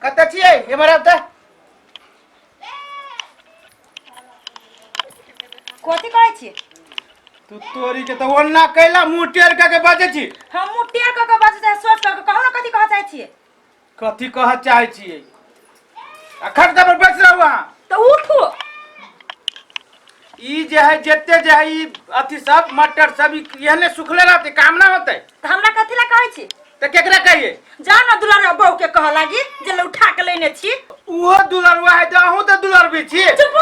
कत छिए हमारा त कथी कहै छी? तू तोरी के त ओन्ना कैला मुंह टेर के बाजे छी। हम मुटिया क बाजे छै, सोच क कहू ना कथी कह चाहै छी। कथी कह चाहे छिए? अखन तक बैठ रहो वहां तो उठू। ई जे है जत्ते जे है ई अथी सब मटर सब एहने सुखले रहते काम ना होते। त हमरा कथी ला कहै छी? त केकरा कहिए? जा ना दुलार बहू के कह लागी जे ले उठा के लेने छी। वो दुलरवा है त अहू त दुलरबी छी। चुप।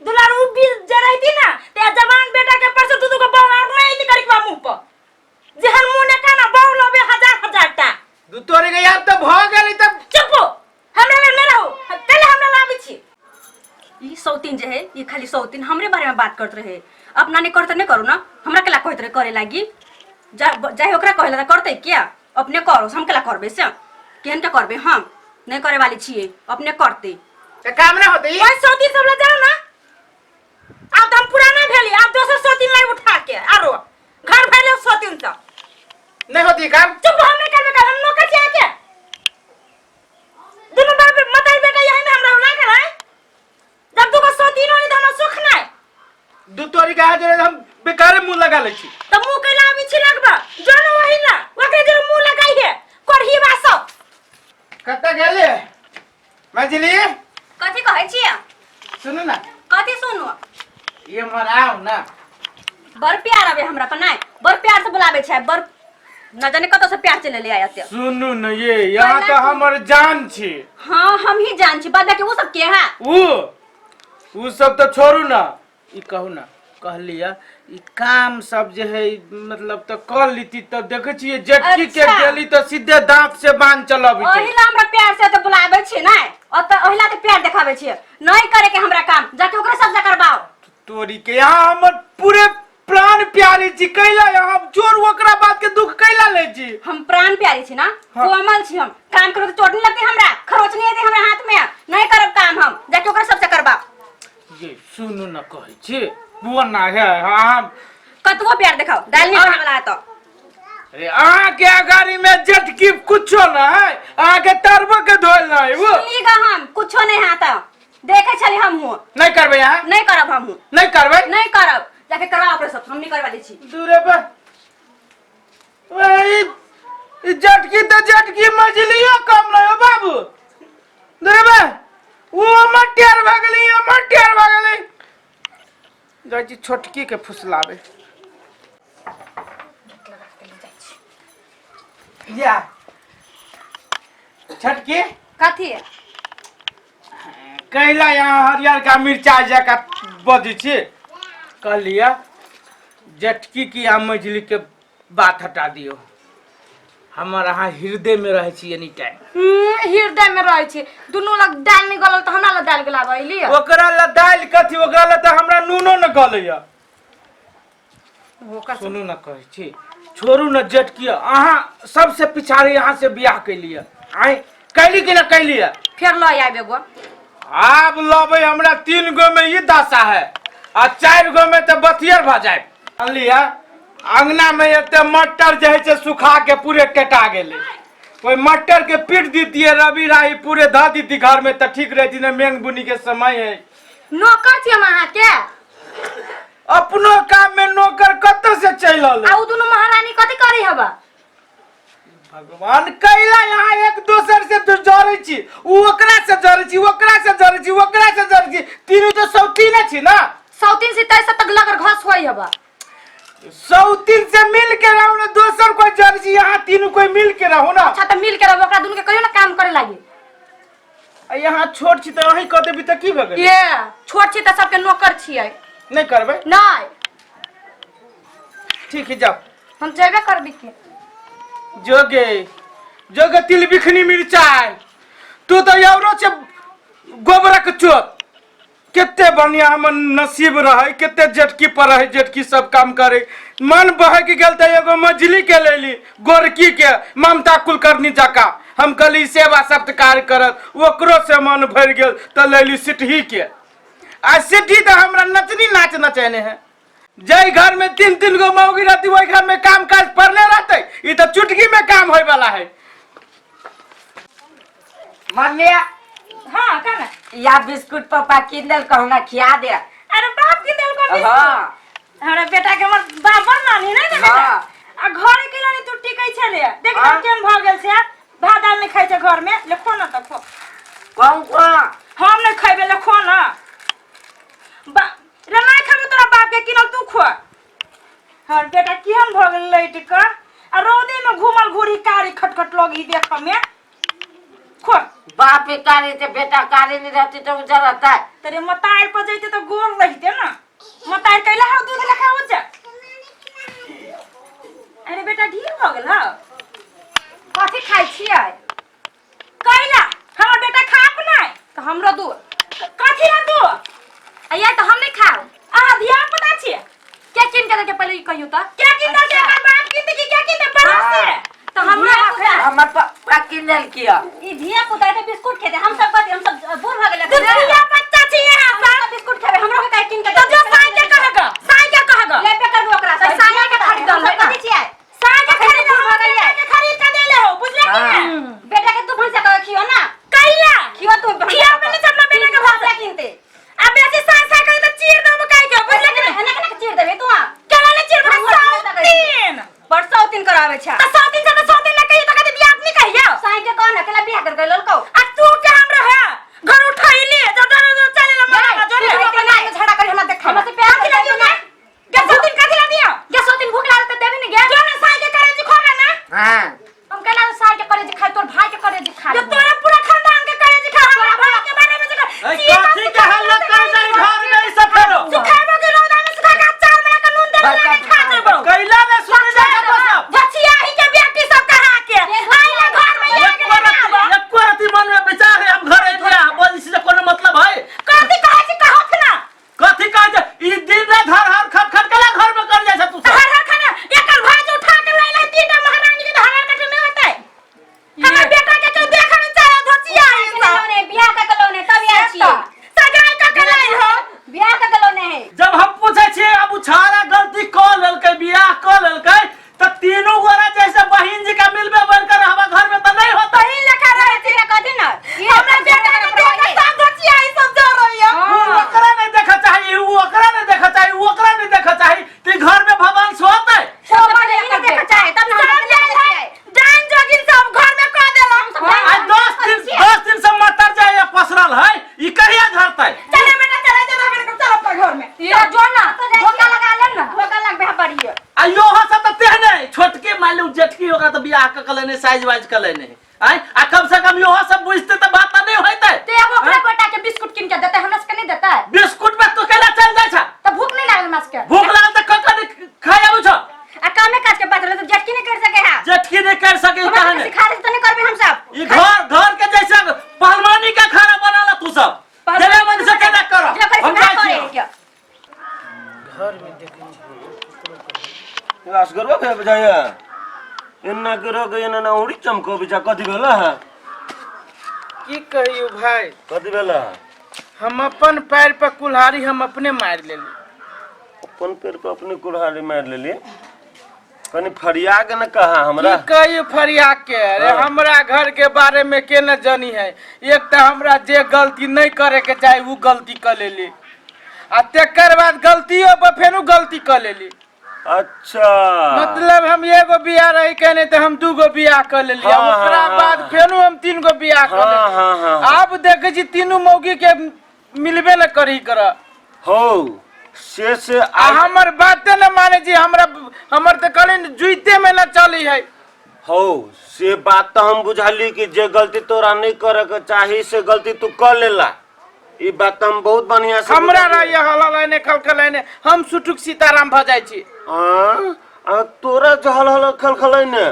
दुलार उ भी जे रहती ना ते जवान बेटा के परसे तू को बहू और नहीं इति करी के मुंह पर जेहन मुंह ने काना बहू लबे हजार टा। दू तोरी के यार त भ गेली त चुप। हमरा ले न रहू, कल हमरा लाबी छी। ई सौतीन जे है ये खाली सौतीन हमरे बारे में बात करत रहे, अपना ने करते नहीं करू ना, हमरा केला कहत रहे करे लागी। जाय ओकरा कहला त करते क्या? अपने करो, हम केला करबे से केहन के करबे? हम नहीं करे वाली छिए, अपने करते त काम ना होते। ओए सौतीन सब ला जाओ ना। अब हम पुराना भेली, अब दोसर सौतीन लाई उठा के आरो घर भैले सौतीन त नहीं होती काम। चुप। हम नहीं करबे काम, हम नौकर छी आके दुनु बाप मताई बेटा यही में हमरा लागल है। जब तू को सौतीन होनी त हमरा सुख नहीं। दू तोरी के हाथ हम बेकार मुंह लगा ले छी। त मुंह कैला अभी छी लगबा जनो वही ना ओकरे जे मुंह लगाई है करही बा सब। कत गेले मजली? कथी कहै छी? सुनु ना। कथी सुनु? ये मराओ ना। बड़ प्यार आवे हमरा पर नहीं, बड़ प्यार से बुलावे छै, बड़ न जाने कत से प्यार चले ले आया ते। सुनु न ये यहाँ तो हमर जान छी। हां हम ही जान छी, बाद के वो सब के है? उ सब तो छोड़ू ना। ई कहू ना कह लिया ई काम सब जे है मतलब तो कर लीती तो देखे छिए जटकी के गेली तो सीधे दांत से बांध चलबी छै। ओहिला हमरा प्यार से तो बुलावे छी नहीं, और तो ओहिला तो प्यार दिखावे छी। नहीं करे के हमरा काम जाके ओकरे सब करबाओ। तोरी के यहाँ हमर पूरे प्राण प्यारी छी कैला यहाँ जोर ओकरा बात के दुख कैला ले छी। हम प्राण प्यारी छी ना, कोमल छी हम। काम करो तो चोट नहीं लगती हमरा, खरोच नहीं आती हमरा हाथ में। नहीं करब काम हम जाके ओकरे सब करबाओ। ये सुनु न कहै छी बुआ ना है हम कतवो प्यार दिखाओ डाल नहीं खाने वाला है तो। अरे आहाँ के गाड़ी में जटकी कुछो ना है, आहाँ के तरबो के धोल ना है। वो सुनीगा हम कुछो नहीं है तो देखे चली हम हूं। नहीं करबे यहाँ? नहीं करब हम हूं। नहीं करबे? नहीं करब जाके करवा ओकरे सब, हम नहीं करवा दी छी। दूरे पर वही जटकी तो जटकी मजलियो कम ना हो बाबू। दूरे पर वो मटियार भागली जाई छी छोटकी के फुसलावे। या छटकी कथी कैला यहाँ हरियर का मिर्चा जका बदी छी। कह लिया जटकी की आ मजली के बात हटा दियो। हमर अहाँ हृदय में रहे छी एनी टाइम। हृदय में रहे छी। दुनू लग दाल नहीं गलल त हमरा ल दाल गलाबै लिया। ओकरा ल दाल कथी ओकरा ल त हमरा नूनो न गलैया। सुनू न कहै छी छोड़ू न जटकी अहाँ सबसे पिछाड़ी यहाँ से बियाह कैलिया। आई कैली कि न कैलिया? फिर ल आबे गो। आब लबे हमरा 3 गो में ई दशा है आ 4 गो में त बथियर भ जाए। अलिया अंगना में एते मटर जे है से सुखा के पूरे कटा गेले। कोई मटर के पीट दीतिए रवि राही पूरे ध दीती घर में त ठीक रहती न। मेंग बुनी के समय है। नौकर छी हम अहाँ के। अपनो काम में नौकर कत से चल आल? आ उ दुनु महारानी कथि करी हबा? भगवान कैला यहाँ एक दोसर से तो जरे छी। उ ओकरा से जरे छी, ओकरा से जरे छी, ओकरा से जरे छी। तीनों तो सौतीन छी ना। सौतीन से तैसे तक लगर घस होई हबा। सौतीन से मिल के रहो ना, दोसर कोई जरे छी। यहाँ तीनों कोई मिल के रहो ना। अच्छा त मिल के रहो ओकरा दुनु के कहियो ना काम करे लागी। यहाँ छोट छी त अही क देबी त की भ गेल? ये छोट छी त सबके नौकर छियै। नहीं करबे? नहीं ठीक है जाओ। हम जेबे करबी के। जोगे तिल बिखनी मिर्चाई तू तो यारो से गोबरक चोत। केते बढ़िया हमर नसीब रहे, केते जटकी पर रहे, जटकी सब काम करे। मन बहक गेल त एगो मजली के लेली गोरकी के ममता कुलकर्णी जका। हम कहली सेवा सत्कार करत, ओकरो से मन भर गेल त लेली सिटही के। आ सिटही त हमरा नचनी नाच नचैने है। जय घर में 3-3 गो मौगी रहती वही घर में काम काज पड़ले रहते। ये तो चुटकी में काम होय वाला है। मम्मी हाँ का ना या बिस्कुट पापा किंदल कहूँगा खिया दे। अरे बाप की दिल को हाँ हमरा बेटा के हमर बाबर नानी नहीं ना बेटा हाँ। आ घर के लानी तू टिकै छले देख हाँ। केन भ गेल छै भात दाल नहीं खाइ छै घर में लेखो ना त खो कौन हम नहीं खइबे लेखो ना बा रे नहीं खाबे तोरा बाप के किनल तू खो हर बेटा केहन भ गेल लइट का आ रौदे में घुमल घुरी कारी खटखट लगी देख में खो बाप के कार्य थे बेटा कार्य नहीं रहती तो उजर रहता है। तेरे मतार पर जइते तो गोर रहते ना मतार कैला हो दूध लखा हो जा अरे बेटा ढील हो गेल ह कथि खाइ छियै कैला हमर बेटा खाप नहीं तो हमरो दू कथि ना दू आया तो हम नहीं खाओ आ ध्यान पता छियै क्या किन के पहले ई कहियो त क्या किन के बाप किन के क्या किन परस से तो हमरा हमर पापा किंदल किया ई धिया पुता के बिस्कुट खेते हम सब बूढ़ भ गेल तू धिया बच्चा छी यहां पर बिस्कुट खेबे हमरो के किन के तो जो साई के कहगा ले पे कर ओकरा साई के खरीद दो कथि छियै साई के खरीद हो गइल के खरीद के देले हो बुझले कि ना बेटा के तू भैंसा का खियो ना कैला खियो तू खिया में नहीं अपना बेटा के भाषा किनते अब ऐसे साई कहि तो चीर दो काई के बुझले कि ना ना चीर देबे तू केला ले चीर तीन परसौ तीन करावे छ तो सौ तीन से तो सौ तीन ना कहियो तो कथि बियाह नहीं कहियो साई के कहना केला बियाह कर गइल ललको आ तू के हमरा है घर उठाइली जो चले ना मरा जो रे झड़ा कर हमरा देख हमरा से प्यार के लगियो ना गसो दिन कथि ला दियो गसो दिन भूख लागल त देबे नहीं गे जो ना साई के करे जी खोगा ना हां हम कहला साई के करे जी खाई तोर भाई के करे जी खा जो तोरा पूरा खानदान के करे जी खा हमरा भाई के बारे में कथी के हल्ला कर जाई घर में ई सब करो सुखाबो के रौदा में सुखा के चार महीना का नून दे के खा देबो कैला में सुन जा सब भछिया ही के बेटी सब कहा के आइला घर में एक कोरती मन में विचार है हम घर एलिया बोल से कोनो मतलब है कथि कहै छी कहत ना कथी कह दे ई दिन रात हर हर खट खट केला घर में कर जाय छ तू सब हर हर खाना एकर भाई जो उठा के लै तीनटा महारानी के हर कट में होतै हमर बेटा के तो देखन चाहे भछिया है सब ने बियाह का कलोने तब आ छी सगाई का कलाई हो बियाह का कलोने है जब हम पूछे छिए अब उछारा गलती क लेलकै बियाह क लेलकै त तीनों गोरा जैसे बहिन जी का मिलबे बनकर हवा घर में त नहीं होता बहिन लखा रहे थे कथि ना हमरा बेटा के देख के सब भछिया ही सब जा रही है ऊ ओकरा नहीं देखा चाहिए ऊ ओकरा नहीं देखा चाहिए ऊ ओकरा नहीं देखा चाहिए ती घर में भगवान सोते सब नहीं देखा चाहे तब ना जान जोगिन सब घर में कह देलम आज 10 दिन से मतर जाए पसरल है ई कहिया झरतै चले बेटा चले जा बेटा चल अपना घर में ये जो ना धोखा लगा ले ना धोखा लग बे पड़ी आयो हो सब त तेहने छोटके मालूम जेठकी होगा त बियाह क कलेने साइज वाइज कलेने आई आ कम से कम यो सब बुझते त बात नहीं होइते ते अब ओकरा बेटा के बिस्कुट किन के देते हमरा से नहीं देता है बिस्कुट में तो केला चल जाय छ तो भूख नहीं लागल मास के भूख लागल त ककड़ खाय आबू छ आ कामे काज के बात रहे तो जेटकी नहीं कर सके है जेठकी नहीं कर सके हमरा कहने सिखा दे तो नहीं करबे हम सब ई घर के जैसा पहलवानी का खाना बनाला तू सब जले मन से केना करो हम जाय छी घर में असगरवा भे बजाया इन्ना करो के इन्ना ना उड़ी चमको बिचा कथि भेला है की कहियो भाई कथि भेला हम अपन पैर पे कुल्हाड़ी हम अपने मार लेली अपन पैर पे अपने कुल्हाड़ी मार लेली कनी फरिया के न कहा हमरा की कहियो फरिया के अरे हमरा घर के बारे में के न जानी है एक त हमरा जे गलती नहीं करे के चाहे वो गलती कर लेली आ तेकर बाद गलतियों पर फेरू गलती कर लेली अच्छा मतलब हम एगो बियाह रही कहने तो हम दूगो बियाह कर लेली ओकरा बाद फेरू हम 3 गो बियाह कर लेली अब देखे छी तीनों मौगी के मिलबे न करी कर हो से हमर बात न माने जी हमरा हमर त कले जुइते में न चली है हो से बात तो हम बुझाली कि जे गलती तोरा नहीं करे के चाही से गलती तू कर लेला ई बात हम बहुत बढ़िया से हमरा रही हला लाइने खलखल लाइने हम सुटुक सीताराम भ जाय छी आ तोरा जहल हल खलखलै ने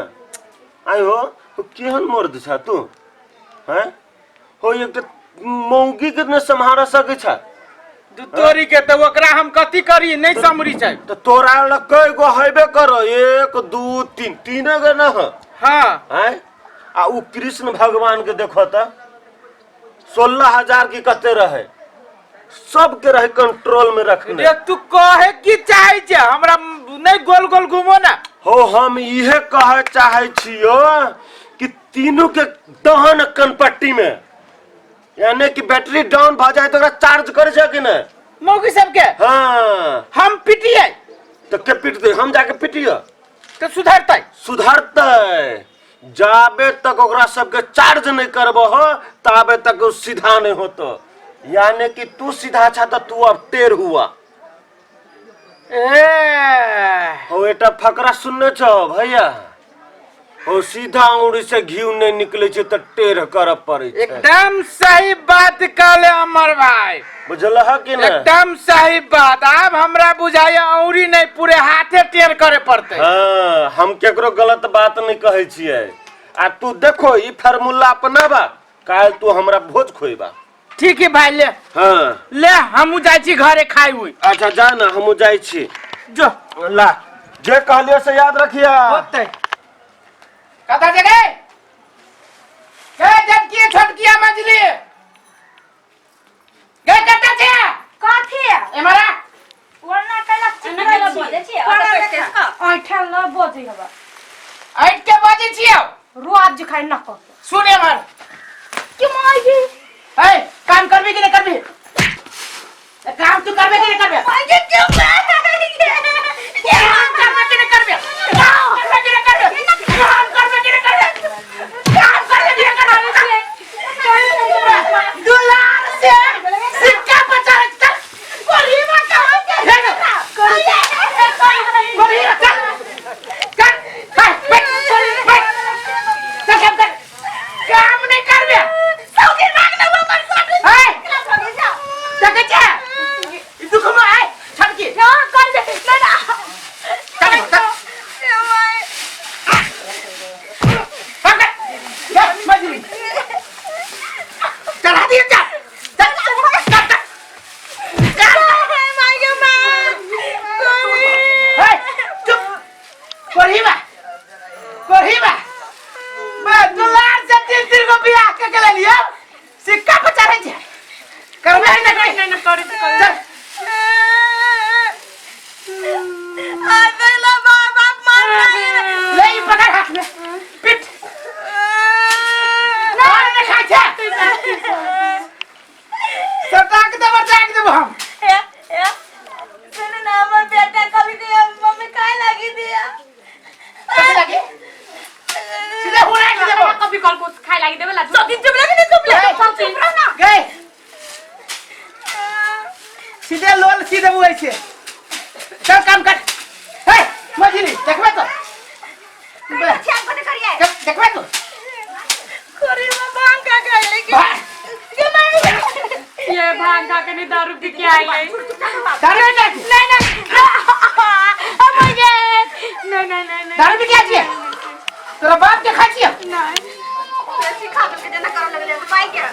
आइ हो तो केहन मर्द छ तू हैं हो एक त मौगी के न संभार सके छ तोरी के तो ओकरा हम कथि करी नहीं समरी छै तो तोरा ल कई गो हेबे करो 1 2 3 तीन गो न हो हां हैं आ उ कृष्ण भगवान के देखो त 16,000 की कते रहे सब के रहे कंट्रोल में रखने रे तू कहे की चाहे छ हमरा नहीं गोल गोल घुमो ना हो हम इहे कहे चाहे छियो कि तीनों के दहन कनपट्टी में यानी कि बैटरी डाउन भ जाए तो ओकरा चार्ज करे छै कि नहीं? मौगी सबके हाँ हम पिटिए तो के पीट दे, हम जाके पीटिए तो सुधरतै। सुधरतै। जाबे तक ओकरा सबके चार्ज नहीं करबो हो ताबे तक उ सीधा नहीं होतो। यानी कि तू सीधा छा तो तू अब टेढ़ हुआ। हो एटा फकरा सुनने छो भैया? हो सीधा अंगुरी से घी नहीं निकले छे तो टेढ़ करब पड़े छे। एकदम सही बात कहले अमर भाई, बुझल है कि नहीं? एकदम सही बात। अब हमरा बुझाया औरी नहीं पूरे हाथे टेढ़ करे पड़ते। हाँ हम केकरो गलत बात नहीं कहे छिए। आ तू देखो ई फार्मूला अपनाबा, काल तू हमरा भोज खोइबा। ठीक है भाई ले। हाँ ले हमू जाई छी घरे खाई हुई। अच्छा जा ना, हमू जाई छी। जो ला जे कहलियो से याद रखिया। होतै कता जगह के जटकी छोटकिया मछली के कता छे कथी एमरा वरना कला चिकन बोले छी आठा ल बजे हबा आइट के बजे छियो रोज खाइ न क सुन एमर के माई ए काम करबे कि नहीं करबे? काम तू करबे कि नहीं करबे? माई क्यों काम करबे कि नहीं करबे? काम करबे कि नहीं करबे? काम करबे कि नहीं करबे? काम करबे कि नहीं करबे? दुलार से सिक्का बचा चल कोरी में काम कर कोरी चल कर बैठ काम नहीं करबे सौदी मांगना वो कर सकते है जगह छे दुख में है छटकी हां कर दे ना चल चल पकड़ ले मजली चला दिया चल माई के मां है चुप कोरीबा मैं दुलार से तीन को बियाह के ले लिया सिक्का बचा रहे छे करबे नहीं करे चल आ देला बाप मार ले ई पकड़ हाथ में पिट और देखा छे सटाक दे हम सुन ना हमर बेटा कभी दिया मम्मी काहे लागी दिया कैसे लगे सीधे हो रहा है देबो कभी कॉल को खाए लागी देबे ला सब दिन चुप लगे चुप रहो ना गए सीधे लोल सीधे हुए छे चल काम कर हे मजली देखबे तो अच्छा कोने करिए देखबे तो कोरी में भांग का खाए के माई ये भांग का के नहीं दारू पी के आई है दारू नहीं अब मुझे नहीं दारू पी के आई छे तोरा बाप के खा छियो नहीं ऐसी खा के देना करो लगले तो पाई क्या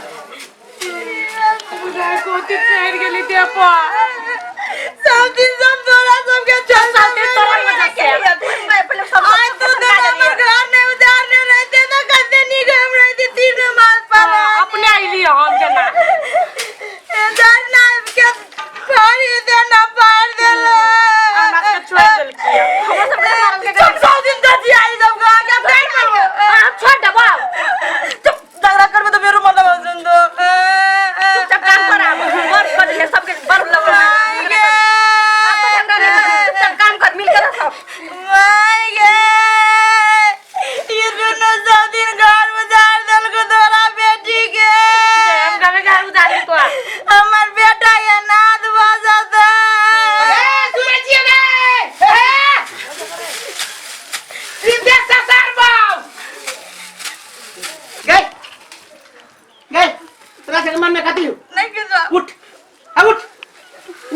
मुझे कोती चढ़ गेली ते पा सब दिन सब तोरा सब के चल साथे तोरा मजा से मैं पहले सब आज तो हमर घर में उधार नहीं रहते ना कदे नहीं हम रहती तीन मास पर अपने आईली हम जना इधर ना के खारी देना पार देला हमरा के छोड़ देल किया हमरा सब के मारल के सब दिन दजी आई सब का क्या फेंक मार हां छोड़ दबा चुप झगड़ा करबे तो मेरो मन में सुन दो चुप काम कर अब मर कर ले सबके बर लगा चुप काम कर मिल कर सब माय गे ये दोनों सब दिन घर उधार दल को तोरा बेटी के हम कभी घर उधार को हमर बेटा ये नाद बजाता ए सूरज गे सीधे ससुर बाप गए तेरा से मन में कहती हूँ नहीं किसा उठ अब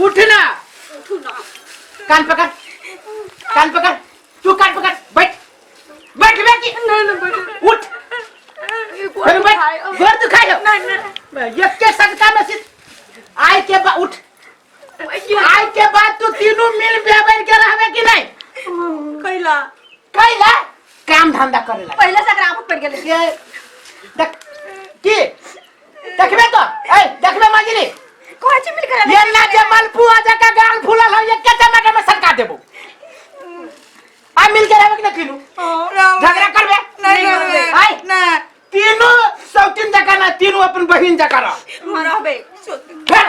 उठ ना कान पकड़ तू कान पकड़ बैठ बैठ उठ फिर बैठ गोर तू खायो नहीं ये के सदका में सिर्फ आय के बाद उठ आय के बाद तू तीनों मिल बेबैर के रहबे कि नहीं कैला काम धंधा करे ला पहले से ग्राम पड़ गेले देख की देखबे तो ए देखबे मजली कोई चीज मिल कर ये ना जे मलपुआ जका गाल फूलल हो ये के टमाटर में सरका देबो आ मिल के रहबे कि नहीं तीनों झगड़ा करबे नहीं करबे आय ना तीनों सौतीन जका ना तीनों अपन बहन जका रह रहबे फिर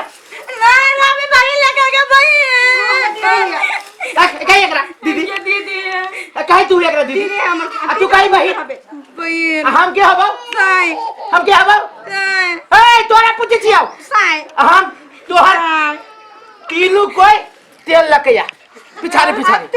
नहीं रहबे बहिन लगा के बहिन कहीं एकरा दीदी दीदी कहीं तू एकरा दीदी दीदी हमर तू कहीं बहन बहिन हम के हबो साई हम के हबो ए तोरा पूछे छियौ साई हम तोहर तीनों कोई तेल लकैया पिछाड़े पिछाड़े